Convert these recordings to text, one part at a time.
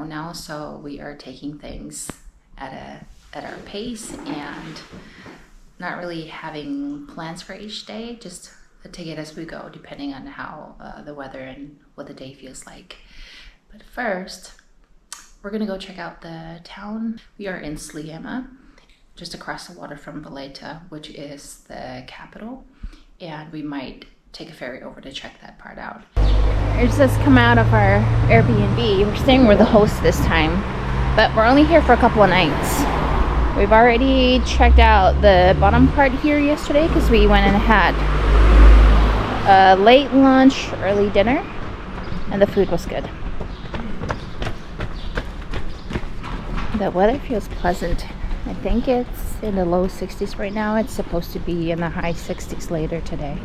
own now, so we are taking things at our pace and not really having plans for each day, just take it as we go, depending on how the weather and what the day feels like. But first, we're gonna go check out the town. We are in Sliema, just across the water from Valletta, which is the capital, and we might take a ferry over to check that part out. It's just come out of our Airbnb. We're staying with the host this time, but we're only here for a couple of nights. We've already checked out the bottom part here yesterday because we went and had a late lunch, early dinner, and the food was good. The weather feels pleasant. I think it's in the low 60s right now. It's supposed to be in the high 60s later today.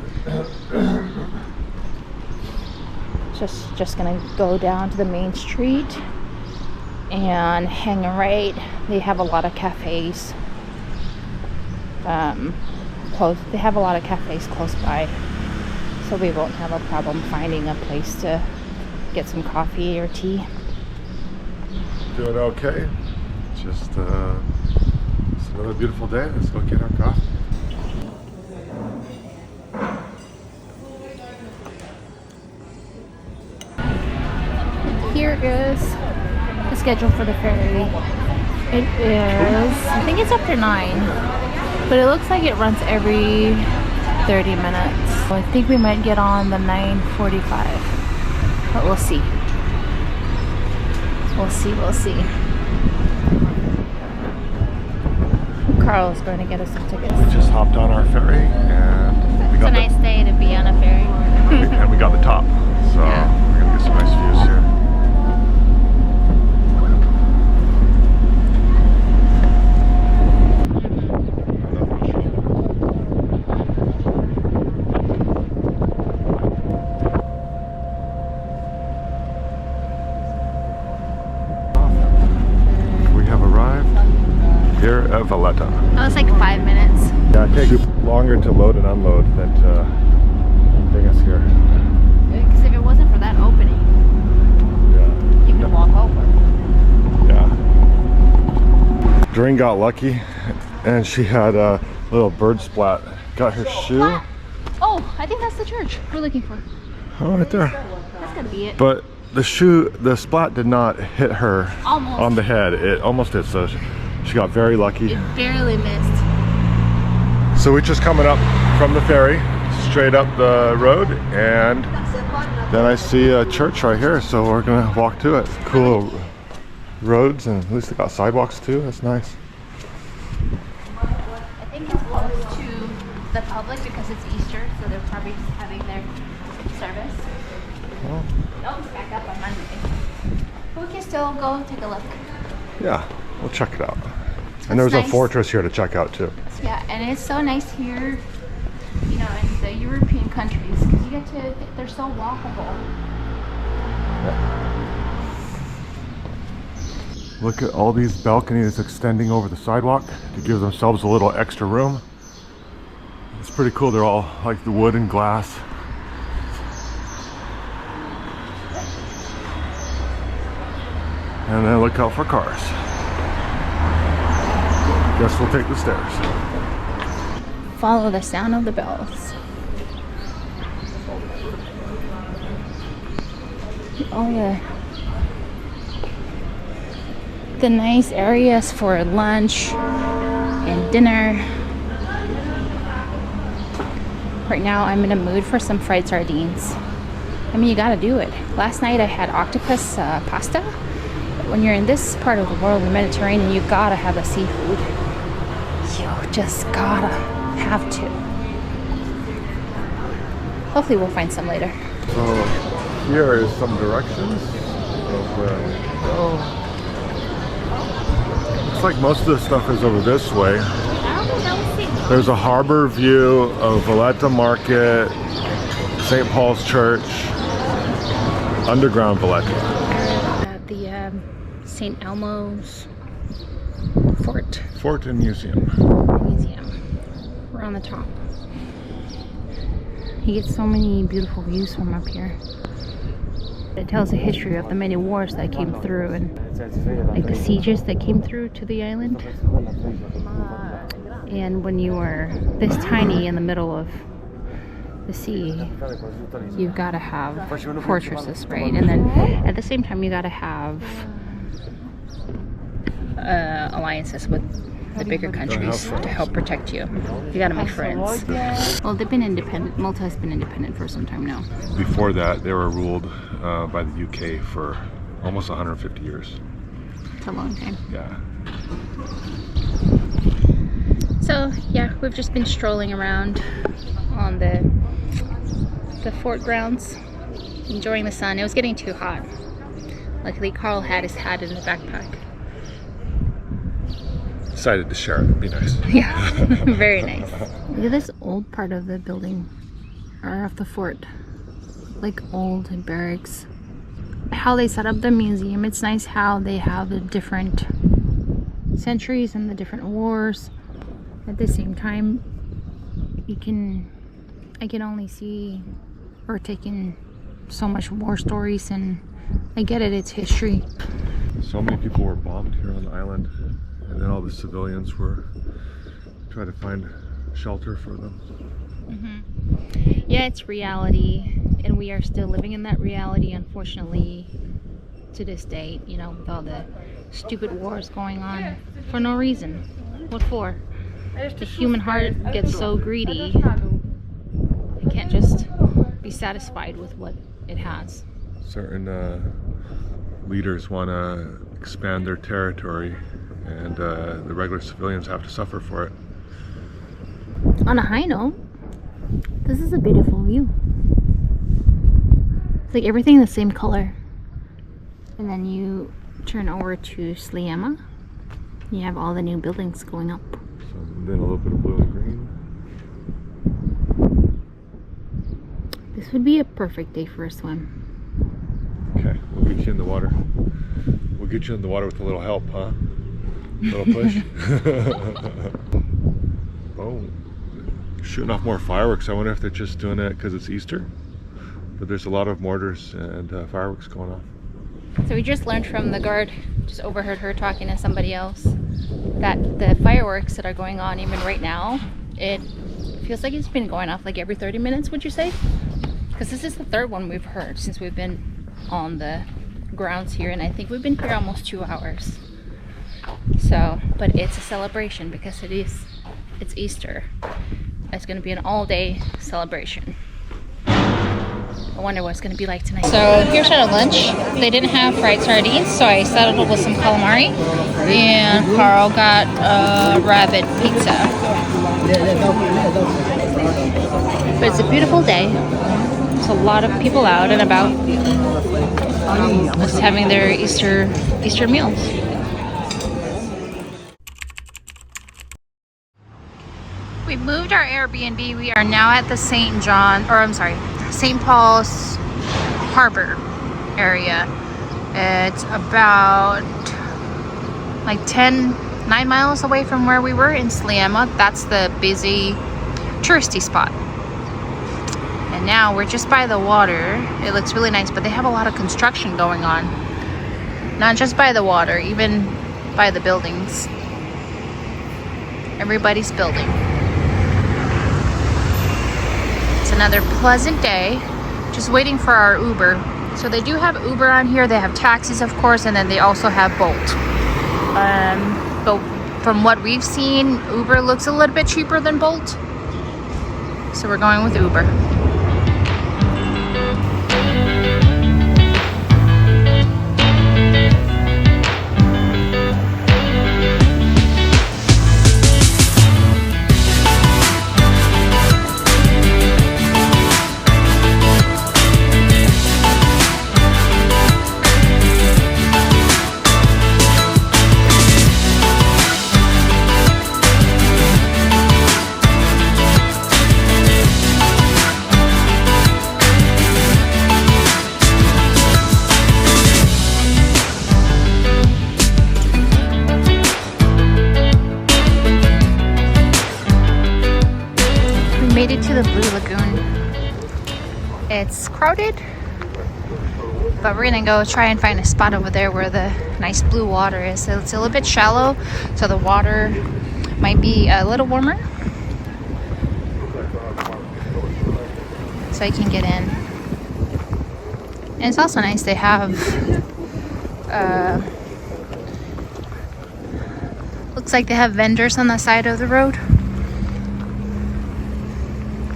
Just gonna go down to the main street and hang a right. They have a lot of cafes close. They have a lot of cafes close by, so we won't have a problem finding a place to get some coffee or tea. Doing okay. Just it's another beautiful day. Let's go get our coffee. Here is the schedule for the ferry. It is, I think it's after 9, but it looks like it runs every 30 minutes. So I think we might get on the 9:45, but we'll see. We'll see. Carl's going to get us some tickets. We just hopped on our ferry and we got it's a nice day to be on a ferry. and we got the top, so yeah. We're gonna get some nice views here. We have arrived here at Valletta. That was like 5 minutes. Yeah, it takes longer to load and unload than to bring us here. Because if it wasn't for that opening, Yeah. you can walk over. Yeah. Doreen got lucky and she had a little bird splat. Got her shoe. Oh, I think that's the church we're looking for. Oh, right there. That's gotta be it. But the splat did not hit her Almost. on the head. It almost did, so she got very lucky. It barely missed. So we're just coming up from the ferry, straight up the road, and then I see a church right here, so we're gonna walk to it. Cool roads, and at least they got sidewalks too. That's nice. I think it's close to the public because it's Easter, so they're probably just having their service. Well, Oh, it's back up on Monday. But we can still go take a look. yeah, we'll check it out. And there's a fortress here to check out too. Yeah, and it's so nice here, you know, in the European countries, because you get to, they're so walkable. Look at all these balconies extending over the sidewalk to give themselves a little extra room. It's pretty cool. They're all like the wood and glass. And then look out for cars. Guess we'll take the stairs. Follow the sound of the bells. Oh, the nice areas for lunch and dinner. Right now I'm in a mood for some fried sardines. I mean, you gotta do it. Last night I had octopus pasta. But when you're in this part of the world, the Mediterranean, you gotta have the seafood. You just gotta have to. Hopefully we'll find some later. So here is some directions of where we go. Looks like most of the stuff is over this way. There's a harbor view of Valletta Market, St. Paul's Church, underground Valletta. At the St. Elmo's Fort and Museum. We're on the top. You get so many beautiful views from up here. It tells the history of the many wars that came through and like the sieges that came through to the island. And when you are this tiny in the middle of the sea, you've got to have fortresses, right? And then at the same time, you got to have alliances with the bigger countries to help protect you. You got to make friends. Well, they've been independent. Malta has been independent for some time now. Before that, they were ruled by the UK for almost 150 years. It's a long time. Yeah. So yeah, we've just been strolling around on the fort grounds, enjoying the sun. It was getting too hot. Luckily, Carl had his hat in the backpack. Decided to share it. It'd be nice. Yeah, very nice. Look at this old part of the building, or of the fort, like old barracks. How they set up the museum, it's nice how they have the different centuries and the different wars. At the same time, I can only see or take in so much war stories, and I get it, it's history. So many people were bombed here on the island, and then all the civilians were trying to find shelter for them. Yeah, it's reality, and we are still living in that reality, unfortunately, to this day, you know, with all the stupid wars going on for no reason. What for? The human heart gets so greedy, it can't just be satisfied with what it has. Certain leaders want to expand their territory, and the regular civilians have to suffer for it. On a high note, this is a beautiful view. It's like everything the same color. And then you turn over to Sliema. You have all the new buildings going up. So then a little bit of blue and green. This would be a perfect day for a swim. Okay, we'll get you in the water. We'll get you in the water with a little help, huh? A little push. Oh, shooting off more fireworks. I wonder if they're just doing that because it's Easter. But there's a lot of mortars and fireworks going off. So we just learned from the guard, just overheard her talking to somebody else, that the fireworks that are going on even right now, it feels like it's been going off like every 30 minutes, would you say? Because this is the third one we've heard since we've been on the grounds here, and I think we've been here almost 2 hours. So, but it's a celebration because it's Easter. It's going to be an all-day celebration. I wonder what it's going to be like tonight. So here's our lunch. They didn't have fried sardines, so I settled with some calamari, and Carl got a rabbit pizza. But it's a beautiful day. There's a lot of people out and about, just having their Easter meals. We moved our Airbnb. We are now at the St. Paul's Harbor area. It's about like 9 miles away from where we were in Sliema. That's the busy touristy spot. And now we're just by the water. It looks really nice, but they have a lot of construction going on. Not just by the water, even by the buildings. Everybody's building. It's another pleasant day. Just waiting for our Uber. So they do have Uber on here. They have taxis, of course, and then they also have Bolt. But from what we've seen, Uber looks a little bit cheaper than Bolt. So we're going with Uber. Made it to the Blue Lagoon. It's crowded, But we're gonna go try and find a spot over there where the nice blue water is. So it's a little bit shallow, so the water might be a little warmer. So I can get in. And it's also nice they have looks like they have vendors on the side of the road.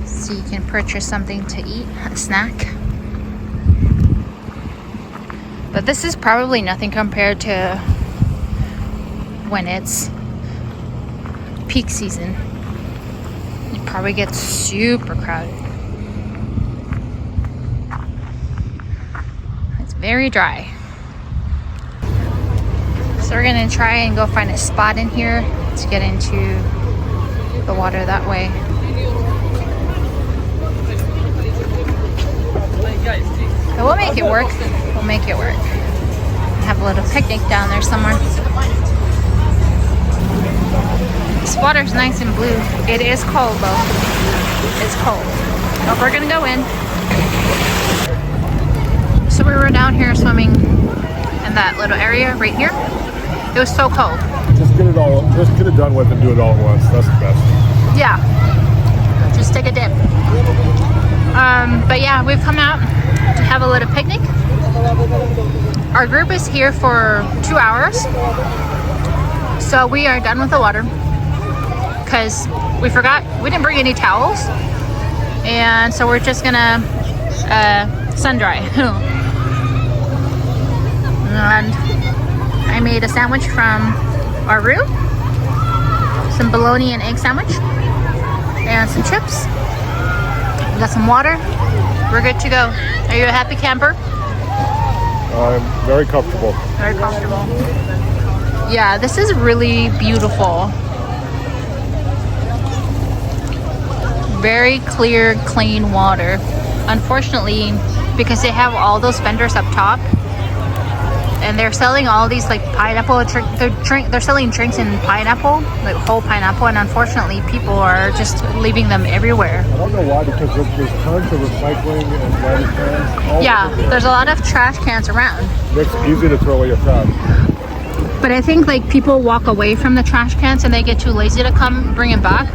So you can purchase something to eat, a snack. But this is probably nothing compared to when it's peak season. It probably gets super crowded. It's very dry. So we're gonna try and go find a spot in here to get into the water that way. But we'll make it work. We'll make it work. Have a little picnic down there somewhere. This water's nice and blue. It is cold though. It's cold. But we're gonna go in. So we were down here swimming in that little area right here. It was so cold. Just get it done with and do it all at once. That's the best. Yeah. Just take a dip. But yeah, we've come out to have a little picnic. Our group is here for 2 hours. So we are done with the water because we forgot, we didn't bring any towels. And so we're just gonna sun dry. And I made a sandwich from our room, some bologna and egg sandwich, and some chips. We got some water. We're good to go. Are you a happy camper? I'm very comfortable. Very comfortable. Yeah, this is really beautiful. Very clear, clean water. Unfortunately, because they have all those vendors up top, and they're selling all these like pineapple they're selling drinks in pineapple, like whole pineapple, and unfortunately people are just leaving them everywhere. I don't know why, because there's tons of recycling and garbage cans. Yeah, there's a lot of trash cans around. It's easy to throw away your trash. But I think like people walk away from the trash cans and they get too lazy to come bring it back.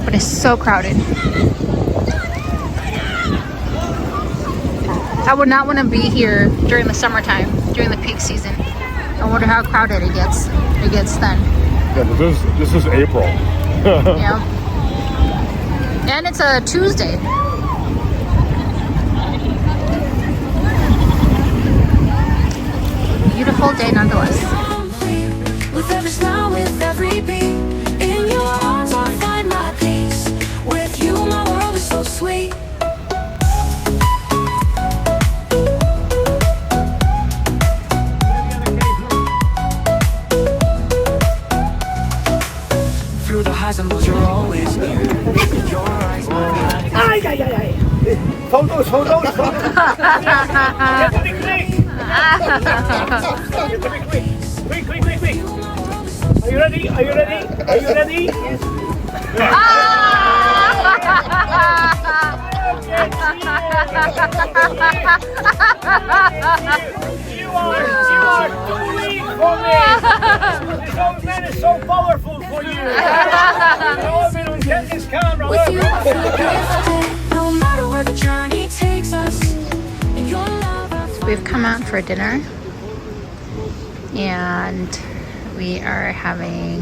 But it's so crowded. I would not want to be here during the summertime, during the peak season. I wonder how crowded it gets. It gets then. Yeah, but this is April. Yeah. And it's a Tuesday. Beautiful day nonetheless. With every smile, with every beat, in your arms I find my peace. With you, my world is so sweet. Through the highs and lows, you're always near. Your eyes, my eyes. Ay, ay, ay, ay. Photos, photos, photos. Get to be quick. Get to be quick. Quick, quick, quick, quick. Are you ready? Are you ready? Are you ready? You are too weak for me. This old man is so powerful for you. The old man will get his camera. With you, I feel lifted. No matter where the journey takes us. In your love, We've come out for dinner and we are having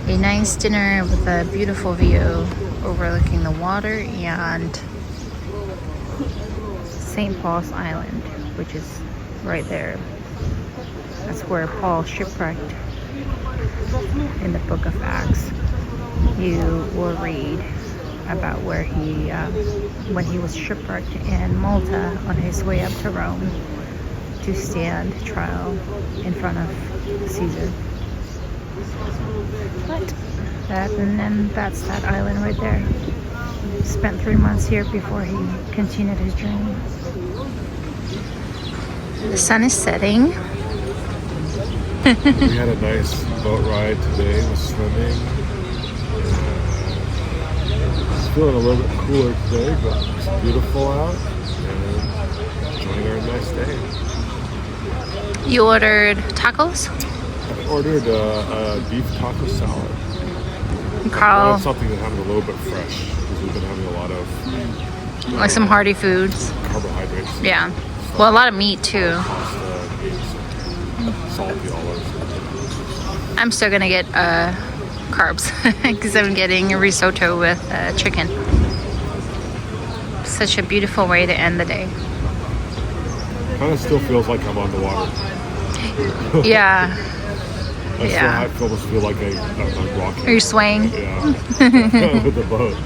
a nice dinner with a beautiful view overlooking the water and St. Paul's Island, which is right there. That's where Paul shipwrecked in the book of Acts. You will read about where he, when he was shipwrecked in Malta on his way up to Rome to stand trial in front of Caesar. But and then that's that island right there. Spent 3 months here before he continued his journey. The sun is setting. We had a nice boat ride today with swimming. feeling a little bit cooler today, but it's beautiful out and enjoying our nice day. You ordered tacos? I ordered a beef taco salad. I Carl, wanted something that had a little bit fresh because we've been having a lot of like some hearty foods. carbohydrates. Yeah. Well, a lot of meat too. Pasta, beans, salty olives. I'm still gonna get carbs because I'm getting a risotto with chicken. Such a beautiful way to end the day. Kind of still feels like I'm on the water. Yeah. I almost feel like I'm walking. Are you swaying? Yeah. With the boat.